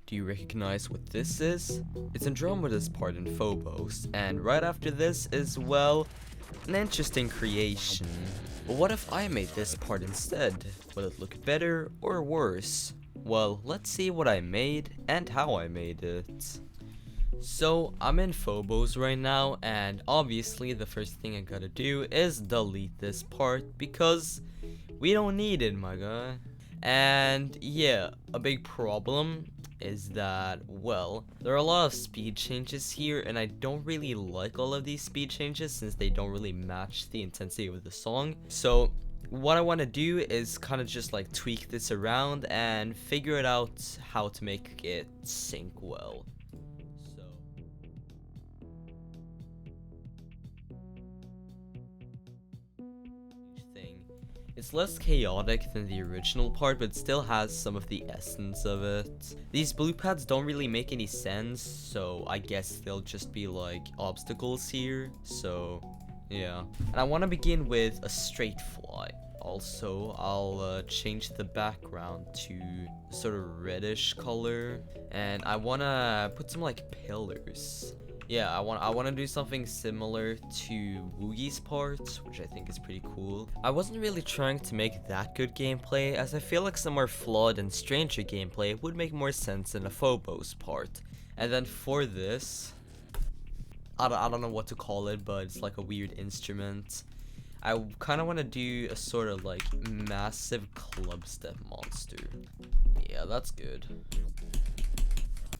Do you recognize what this is? It's Andromeda's part in Phobos, and right after this is, well, an interesting creation. But what if I made this part instead? Will it look better or worse? Well, let's see what I made and how I made it. So, I'm in Phobos right now, and obviously the first thing I gotta do is delete this part because we don't need it, my guy. And yeah, a big problem is that, well, there are a lot of speed changes here, and I don't really like all of these speed changes since they don't really match the intensity of the song. So what I want to do is kind of just like tweak this around and figure it out how to make it sync well. It's less chaotic than the original part, but still has some of the essence of it. These blue pads don't really make any sense, so I guess they'll just be like obstacles here, so yeah. And I want to begin with a straight fly. Also, I'll change the background to sort of reddish color, and I want to put some like pillars. Yeah, I want to do something similar to Woogie's part, which I think is pretty cool. I wasn't really trying to make that good gameplay, as I feel like some more flawed and stranger gameplay would make more sense than a Phobos part. And then for this, I don't know what to call it, but it's like a weird instrument. I kind of want to do a sort of like massive clubstep monster. Yeah, that's good.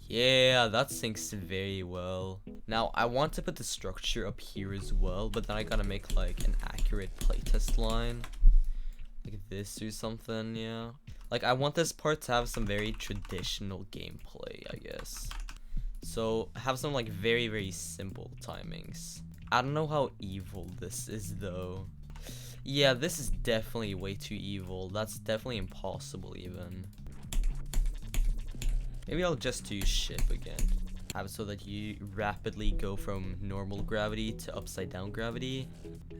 Yeah, that syncs very well. Now, I want to put the structure up here as well, but then I gotta make like an accurate playtest line. Like this or something, yeah. Like, I want this part to have some very traditional gameplay, I guess. So, have some like very, very simple timings. I don't know how evil this is though. Yeah, this is definitely way too evil. That's definitely impossible even. Maybe I'll just do ship again. Have it so that you rapidly go from normal gravity to upside down gravity.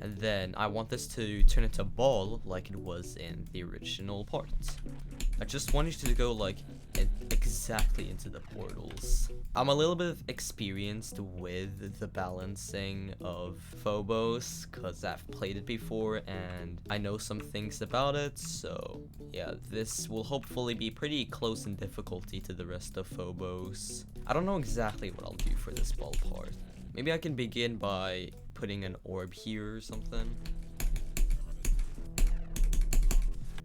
And then I want this to turn into a ball like it was in the original part. I just want you to go like exactly into the portals. I'm a little bit experienced with the balancing of Phobos because I've played it before and I know some things about it, so yeah, this will hopefully be pretty close in difficulty to the rest of Phobos. I don't know exactly what I'll do for this ball part. Maybe I can begin by putting an orb here or something.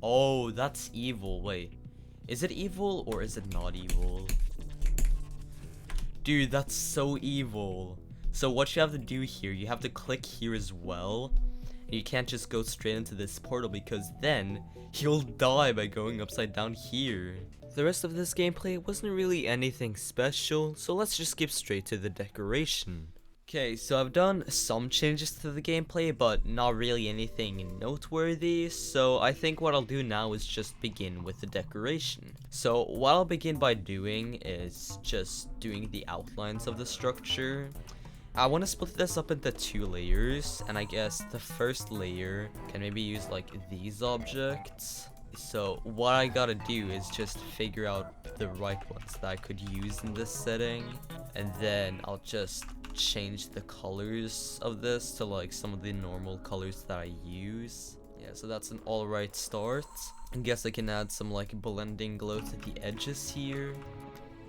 Oh, that's evil. Wait, is it evil or is it not evil? Dude, that's so evil. So what you have to do here, you have to click here as well. And you can't just go straight into this portal because then you'll die by going upside down here. The rest of this gameplay wasn't really anything special, so let's just skip straight to the decoration. Okay, so I've done some changes to the gameplay, but not really anything noteworthy, so I think what I'll do now is just begin with the decoration. So what I'll begin by doing is just doing the outlines of the structure. I want to split this up into 2 layers, and I guess the first layer can maybe use like these objects. So what I gotta do is just figure out the right ones that I could use in this setting, and then I'll just change the colors of this to like some of the normal colors that I use. Yeah, so that's an alright start. I guess I can add some like blending glow to the edges here.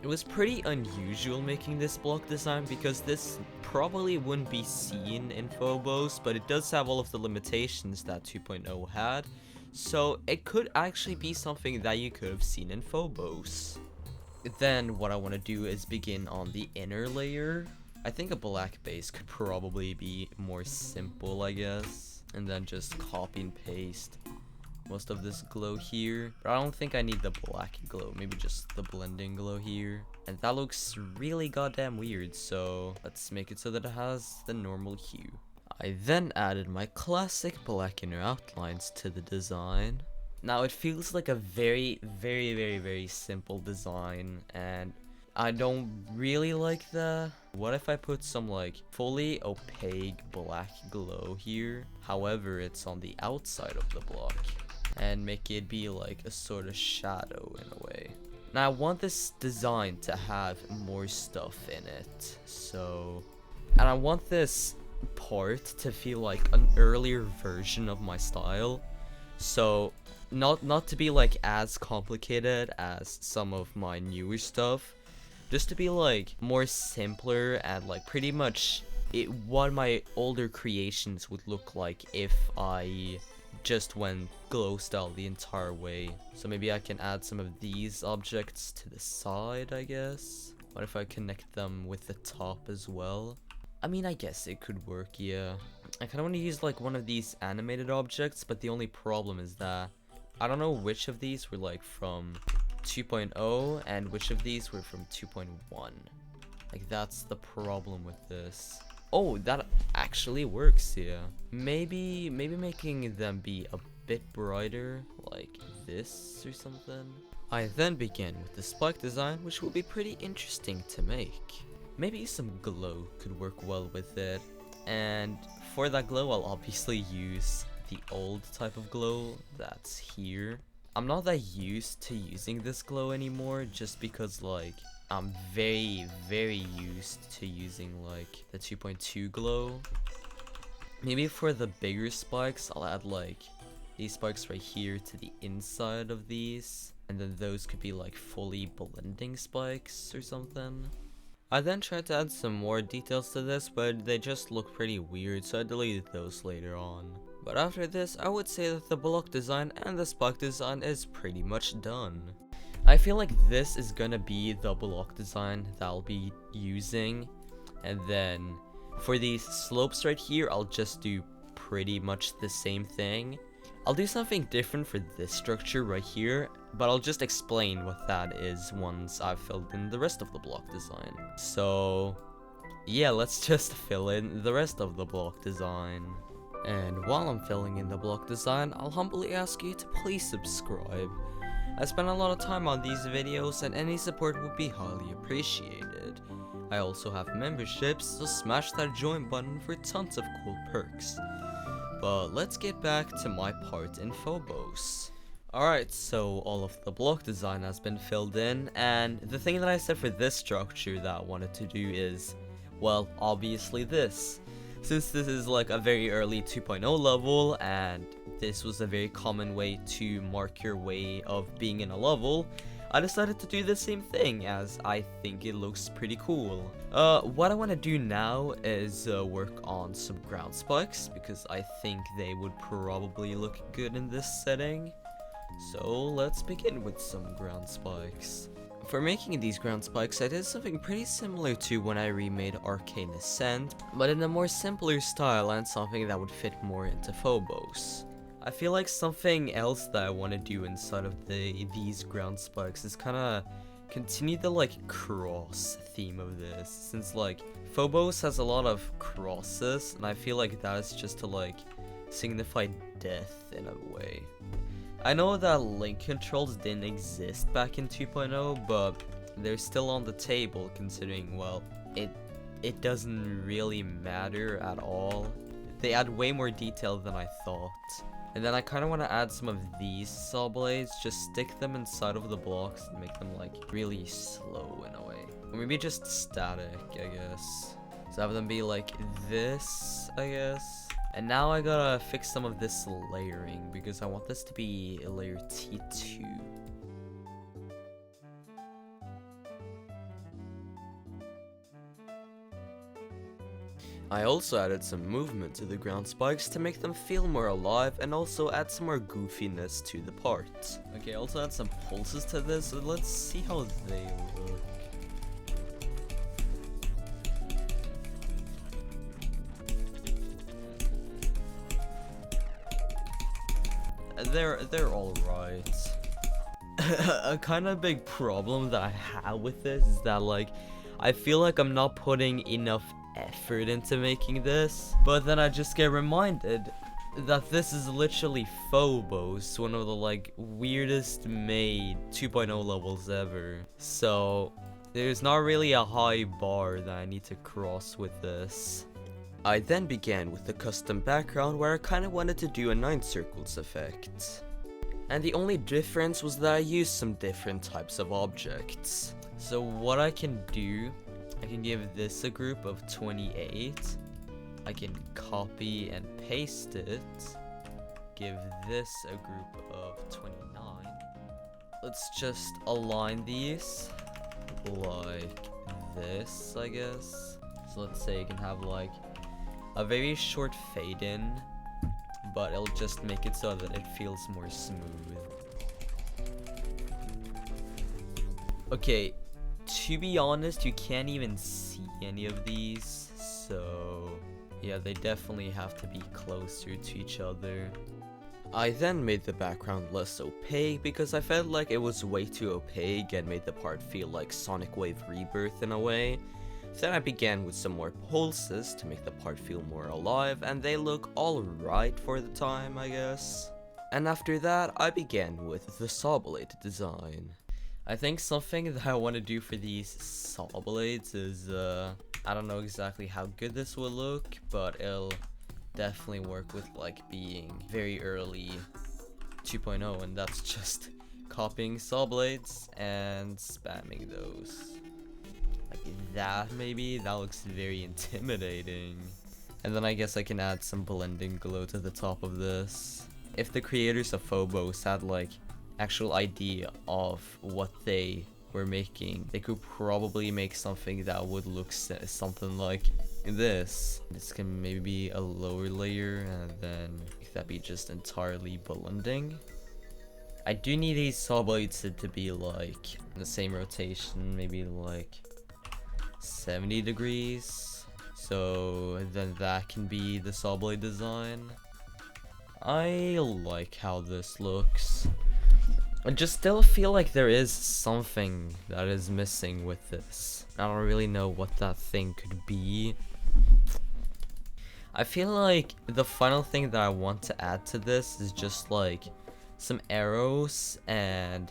It was pretty unusual making this block design because this probably wouldn't be seen in Phobos, but it does have all of the limitations that 2.0 had, so it could actually be something that you could have seen in Phobos. Then what I want to do is begin on the inner layer. I think a black base could probably be more simple, I guess, and then just copy and paste most of this glow here, but I don't think I need the black glow, maybe just the blending glow here. And that looks really goddamn weird, so let's make it so that it has the normal hue. I then added my classic black inner outlines to the design. Now it feels like a very, very, very, very simple design, and I don't really like that. What if I put some like fully opaque black glow here, however it's on the outside of the block, and make it be like a sort of shadow in a way. Now I want this design to have more stuff in it, so, and I want this part to feel like an earlier version of my style, so not to be like as complicated as some of my newer stuff, just to be like more simpler and like pretty much what my older creations would look like if I just went glow style the entire way. So maybe I can add some of these objects to the side, I guess. What if I connect them with the top as well? I mean, I guess it could work, yeah. I kind of want to use like one of these animated objects, but the only problem is that I don't know which of these were like from 2.0 and which of these were from 2.1. Like, that's the problem with this. Oh, that actually works, yeah. Maybe making them be a bit brighter, like this or something. I then begin with the spike design, which will be pretty interesting to make. Maybe some glow could work well with it, and for that glow I'll obviously use the old type of glow that's here. I'm not that used to using this glow anymore, just because like I'm very used to using like the 2.2 glow. Maybe for the bigger spikes I'll add like these spikes right here to the inside of these, and then those could be like fully blending spikes or something. I then tried to add some more details to this, but they just look pretty weird, so I deleted those later on. But after this, I would say that the block design and the spike design is pretty much done. I feel like this is gonna be the block design that I'll be using, and then for these slopes right here, I'll just do pretty much the same thing. I'll do something different for this structure right here, but I'll just explain what that is once I've filled in the rest of the block design. So yeah, let's just fill in the rest of the block design. And while I'm filling in the block design, I'll humbly ask you to please subscribe. I spend a lot of time on these videos and any support would be highly appreciated. I also have memberships, so smash that join button for tons of cool perks. But let's get back to my part in Phobos. Alright, so all of the block design has been filled in, and the thing that I said for this structure that I wanted to do is, well, obviously this. Since this is like a very early 2.0 level, and this was a very common way to mark your way of being in a level, I decided to do the same thing, as I think it looks pretty cool. What I want to do now is work on some ground spikes, because I think they would probably look good in this setting. So let's begin with some ground spikes. For making these ground spikes, I did something pretty similar to when I remade Arcane Ascent, but in a more simpler style and something that would fit more into Phobos. I feel like something else that I want to do inside of these ground spikes is kind of continue the like cross theme of this, since like Phobos has a lot of crosses, and I feel like that is just to like signify death in a way. I know that link controls didn't exist back in 2.0, but they're still on the table considering, well, it doesn't really matter at all. They add way more detail than I thought. And then I kind of want to add some of these saw blades, just stick them inside of the blocks and make them like really slow in a way. Or maybe just static, I guess. So have them be like this, I guess. And now I gotta fix some of this layering, because I want this to be a layer T2. I also added some movement to the ground spikes to make them feel more alive, and also add some more goofiness to the parts. Okay, I also add some pulses to this, so let's see how they look. They're alright. A kind of big problem that I have with this is that like I feel like I'm not putting enough effort into making this, but then I just get reminded that this is literally Phobos, one of the like weirdest made 2.0 levels ever. So there's not really a high bar that I need to cross with this. I then began with the custom background, where I kind of wanted to do a 9 circles effect. And the only difference was that I used some different types of objects. So what I can do, I can give this a group of 28. I can copy and paste it. Give this a group of 29. Let's just align these like this, I guess. So let's say you can have like a very short fade in, but it'll just make it so that it feels more smooth. Okay, to be honest, you can't even see any of these, so yeah, they definitely have to be closer to each other. I then made the background less opaque because I felt like it was way too opaque and made the part feel like Sonic Wave Rebirth in a way. Then I began with some more pulses to make the part feel more alive, and they look alright for the time, I guess. And after that, I began with the saw blade design. I think something that I want to do for these saw blades is, I don't know exactly how good this will look, but it'll definitely work with like being very early 2.0, and that's just copying saw blades and spamming those. Like that, maybe? That looks very intimidating. And then I guess I can add some blending glow to the top of this. If the creators of Phobos had like actual idea of what they were making, they could probably make something that would look something like this. This can maybe be a lower layer, and then that be just entirely blending. I do need these saw blades to be like the same rotation, maybe like 70 degrees, so then that can be the saw blade design. I like how this looks. I just still feel like there is something that is missing with this. I don't really know what that thing could be. I feel like the final thing that I want to add to this is just like some arrows, and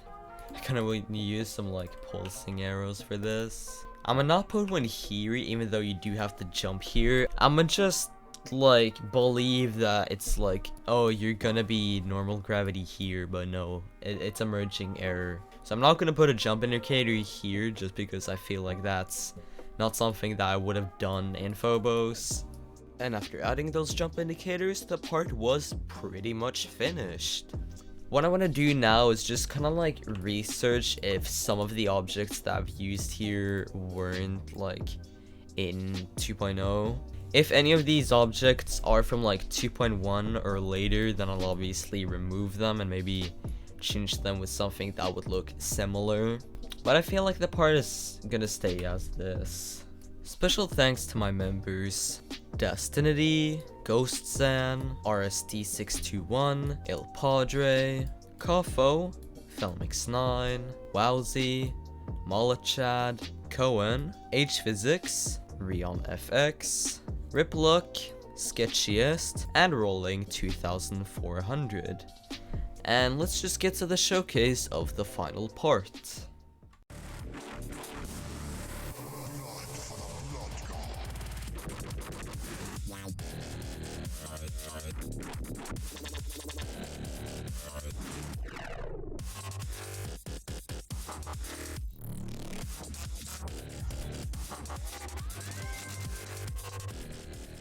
I kind of want to use some like pulsing arrows for this. I'm gonna not put one here, even though you do have to jump here. I'm gonna just like believe that it's like, oh, you're gonna be normal gravity here, but no, it's a merging error. So I'm not gonna put a jump indicator here just because I feel like that's not something that I would have done in Phobos. And after adding those jump indicators, the part was pretty much finished. What I want to do now is just kind of like research if some of the objects that I've used here weren't like in 2.0. If any of these objects are from like 2.1 or later, then I'll obviously remove them and maybe change them with something that would look similar. But I feel like the part is gonna stay as this. Special thanks to my members: Destinity, Ghostzan, RST621, Il Padre, Kofo, Felmix9, Wowzy, Molachad, Cohen, H-Physics, RionFX, Riplook, Sketchiest, and Rolling 2400. And let's just get to the showcase of the final part.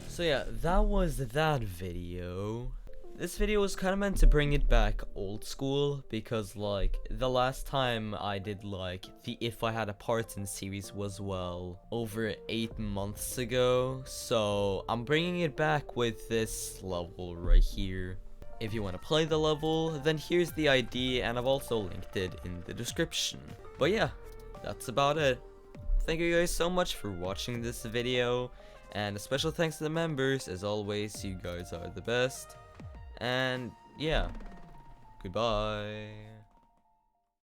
So yeah, that was that video. This video was kind of meant to bring it back old school, because like the last time I did like the If I Had a Parton series was, well, over 8 months ago. So I'm bringing it back with this level right here. If you want to play the level, then here's the ID, and I've also linked it in the description. But yeah, that's about it. Thank you guys so much for watching this video, and a special thanks to the members. As always, you guys are the best. And yeah, goodbye.